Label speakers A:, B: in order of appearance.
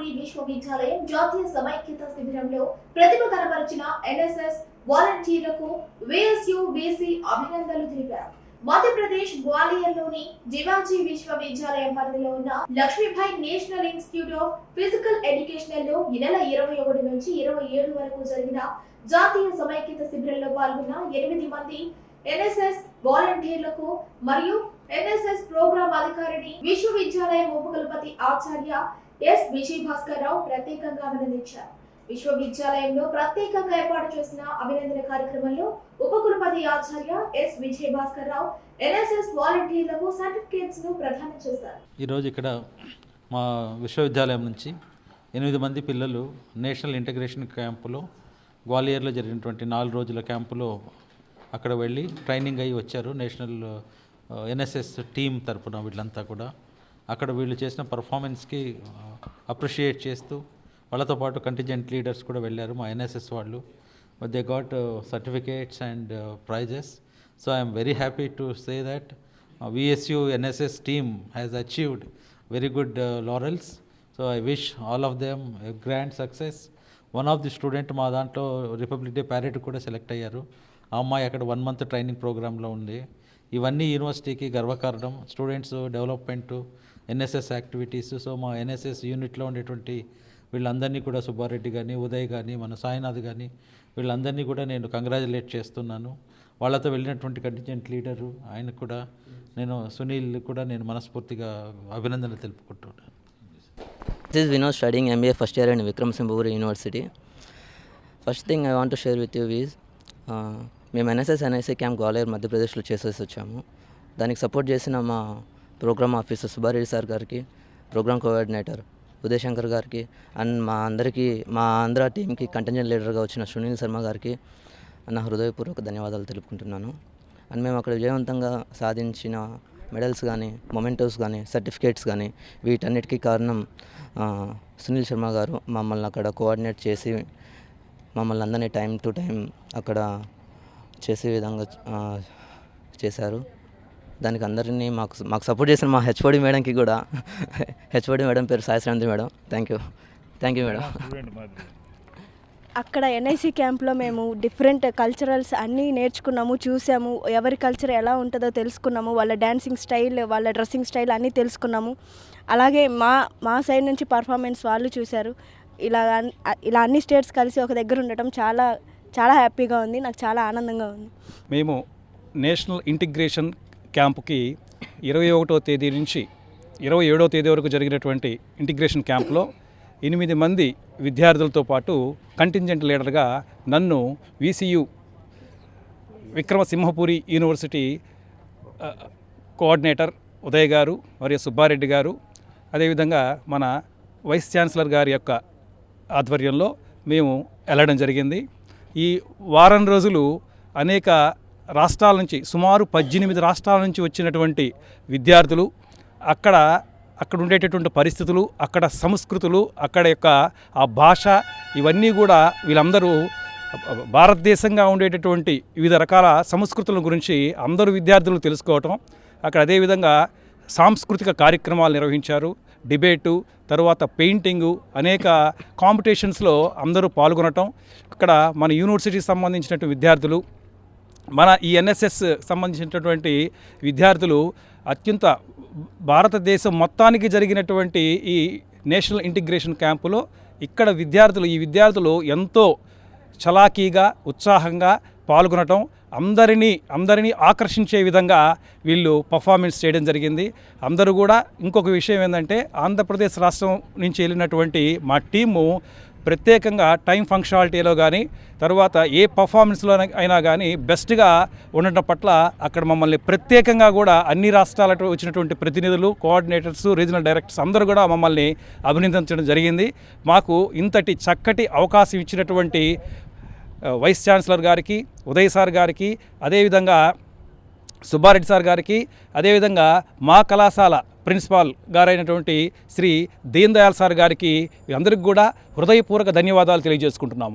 A: సింహపురి విశ్వవిద్యాలయం జాతీయ సమైక్యత శిబిరంలో ప్రతిభ కనబరిచిన ఎన్ఎస్ఎస్ వాలంటీర్లకు విఎస్యు బీసీ అభినందనలు తెలిపారు. మధ్యప్రదేశ్ గ్వాలియర్లోని జివాజీ విశ్వవిద్యాలయం పరిధిలో ఉన్న Lakshmibai national institute of physical education లో ఈ నెల 21 నుంచి 27 వరకు జరిగిన జాతీయ సమైక్యత శిబిరంలో పాల్గొన్న 8 మంది ఎన్ఎస్ఎస్ వాలంటీర్లకు మరియు ఎన్ఎస్ఎస్ ప్రోగ్రామ్ అధికారిని విశ్వవిద్యాలయం ఉపకులపతి ఆచార్య ఎస్ విజయభాస్కర్ రావు ప్రత్యేకంగా అభినందించారు. విశ్వవిద్యాలయంలో ప్రత్యేకంగా ఏర్పాటు చేసిన అభినందన కార్యక్రమంలో ఉపకులపతి ఆచార్య ఎస్ విజయభాస్కర్ రావు ఎన్ఎస్ఎస్ వాలంటీర్లకు సర్టిఫికేట్స్ ను ప్రదానం చేశారు.
B: ఈ రోజు ఇక్కడ మా విశ్వవిద్యాలయం నుంచి 8 మంది పిల్లలు నేషనల్ ఇంటిగ్రేషన్ క్యాంపులో గ్వాలియర్లో జరిగినటువంటి 4 రోజుల క్యాంపులో అక్కడ వెళ్ళి ట్రైనింగ్ అయ్యి వచ్చారు. నేషనల్ ఎన్ఎస్ఎస్ టీమ్ తరపున వీళ్ళంతా కూడా అక్కడ వీళ్ళు చేసిన పర్ఫార్మెన్స్కి అప్రిషియేట్ చేస్తూ వాళ్ళతో పాటు కంటింజెంట్ లీడర్స్ కూడా వెళ్ళారు మా ఎన్ఎస్ఎస్ వాళ్ళు. But they got certificates and prizes. So I'm very happy to say that VSU NSS team has achieved very good laurels. So I wish all of them a grand success. One of the student మా దాంట్లో republic day parade కూడా select అయ్యారు. ఆ అమ్మాయి అక్కడ 1 month training ప్రోగ్రాంలో ఉంది. ఇవన్నీ యూనివర్సిటీకి గర్వకారణం. Students development, NSS activities. So మా ఎన్ఎస్ఎస్ యూనిట్లో ఉండేటువంటి వీళ్ళందరినీ కూడా సుబ్బారెడ్డి కానీ, ఉదయ్ కానీ, మన సాయినాథ్ కానీ వీళ్ళందరినీ కూడా నేను కంగ్రాచులేట్ చేస్తున్నాను. వాళ్ళతో వెళ్ళినటువంటి కంటింజెంట్ లీడరు ఆయన కూడా నేను సునీల్ కూడా నేను మనస్ఫూర్తిగా అభినందనలు తెలుపుకుంటున్నాను.
C: This is Vinod studying MBA first year in Vikram Simbhapuri University. First thing I want to share with you is మేము ఎన్ఎస్ఎస్ ఎన్ఐసి క్యాంప్ గ్వాలియర్ మధ్యప్రదేశ్లో చేసేసి వచ్చాము. దానికి సపోర్ట్ చేసిన మా ప్రోగ్రామ్ ఆఫీసర్ సుబ్బారెడ్డి సార్ గారికి, ప్రోగ్రామ్ కోఆర్డినేటర్ ఉదయ్ శంకర్ గారికి అండ్ మా ఆంధ్ర టీంకి కంటింజెంట్ లీడర్గా వచ్చిన సునీల్ శర్మ గారికి నా హృదయపూర్వక ధన్యవాదాలు తెలుపుకుంటున్నాను. అండ్ మేము అక్కడ విజయవంతంగా సాధించిన మెడల్స్ కానీ, మొమెంటోస్ కానీ, సర్టిఫికేట్స్ కానీ వీటన్నిటికీ కారణం సునీల్ శర్మ గారు మమ్మల్ని అక్కడ కోఆర్డినేట్ చేసి మమ్మల్ని అందరినీ టైం టు టైం అక్కడ చేసే విధంగా చేశారు. దానికి అందరినీ మాకు సపోర్ట్ చేసిన మా హెచ్ఓడి మేడంకి కూడా, హెచ్ఓడి మేడం పేరు సాయిశ్రాంతి మేడం, థ్యాంక్ యూ మేడం.
D: అక్కడ ఎన్ఐసి క్యాంప్లో మేము డిఫరెంట్ కల్చరల్స్ అన్నీ నేర్చుకున్నాము, చూసాము. ఎవరి కల్చర్ ఎలా ఉంటుందో తెలుసుకున్నాము. వాళ్ళ డ్యాన్సింగ్ స్టైల్, వాళ్ళ డ్రెస్సింగ్ స్టైల్ అన్నీ తెలుసుకున్నాము. అలాగే మా సైడ్ నుంచి పర్ఫార్మెన్స్ వాళ్ళు చూశారు. ఇలా అన్ని స్టేట్స్ కలిసి ఒక దగ్గర ఉండటం చాలా చాలా హ్యాపీగా ఉంది. నాకు చాలా ఆనందంగా ఉంది.
E: మేము నేషనల్ ఇంటిగ్రేషన్ క్యాంపుకి 21వ తేదీ నుంచి 27వ తేదీ వరకు జరిగినటువంటి ఇంటిగ్రేషన్ క్యాంప్లో 8 మంది విద్యార్థులతో పాటు కంటింజెంట్ లీడర్గా నన్ను VCU Vikrama Simhapuri university coordinator Uday గారు మరియు సుబ్బారెడ్డి గారు, అదేవిధంగా మన వైస్ ఛాన్సలర్ గారి యొక్క ఆధ్వర్యంలో మేము వెళ్ళడం జరిగింది. ఈ వారం రోజులు అనేక రాష్ట్రాల నుంచి, సుమారు 18 రాష్ట్రాల నుంచి వచ్చినటువంటి విద్యార్థులు అక్కడ ఉండేటటువంటి పరిస్థితులు, అక్కడ సంస్కృతులు, అక్కడ యొక్క ఆ భాష, ఇవన్నీ కూడా వీళ్ళందరూ భారతదేశంగా ఉండేటటువంటి వివిధ రకాల సంస్కృతుల గురించి అందరూ విద్యార్థులు తెలుసుకోవటం, అక్కడ అదేవిధంగా సాంస్కృతిక కార్యక్రమాలు నిర్వహించారు. డిబేటు, తర్వాత పెయింటింగు, అనేక కాంపిటీషన్స్లో అందరూ పాల్గొనటం. ఇక్కడ మన యూనివర్సిటీకి సంబంధించినటువంటి విద్యార్థులు, మన ఈ ఎన్ఎస్ఎస్ సంబంధించినటువంటి విద్యార్థులు అత్యంత భారతదేశం మొత్తానికి జరిగినటువంటి ఈ నేషనల్ ఇంటిగ్రేషన్ క్యాంపులో ఇక్కడ ఈ విద్యార్థులు ఎంతో చలాకీగా, ఉత్సాహంగా పాల్గొనటం, అందరినీ ఆకర్షించే విధంగా వీళ్ళు పర్ఫార్మెన్స్ చేయడం జరిగింది. అందరూ కూడా ఇంకొక విషయం ఏంటంటే, ఆంధ్రప్రదేశ్ రాష్ట్రం నుంచి వెళ్ళినటువంటి మా టీము ప్రత్యేకంగా టైం ఫంక్షనాలిటీలో కానీ, తర్వాత ఏ పర్ఫార్మెన్స్లో అయినా కానీ బెస్ట్గా ఉండటం పట్ల అక్కడ మమ్మల్ని ప్రత్యేకంగా కూడా అన్ని రాష్ట్రాలకు వచ్చినటువంటి ప్రతినిధులు, కోఆర్డినేటర్స్, రీజనల్ డైరెక్టర్స్ అందరూ కూడా మమ్మల్ని అభినందించడం జరిగింది. మాకు ఇంతటి చక్కటి అవకాశం ఇచ్చినటువంటి వైస్ ఛాన్సలర్ గారికి, ఉదయ్ సార్ గారికి, అదేవిధంగా సుబ్బారెడ్డి సార్ గారికి, అదేవిధంగా మా కళాశాల ప్రిన్సిపాల్ గారైనటువంటి శ్రీ దీన్ దయాళ్ సార్ గారికి అందరికీ కూడా హృదయపూర్వక ధన్యవాదాలు తెలియజేసుకుంటున్నాము.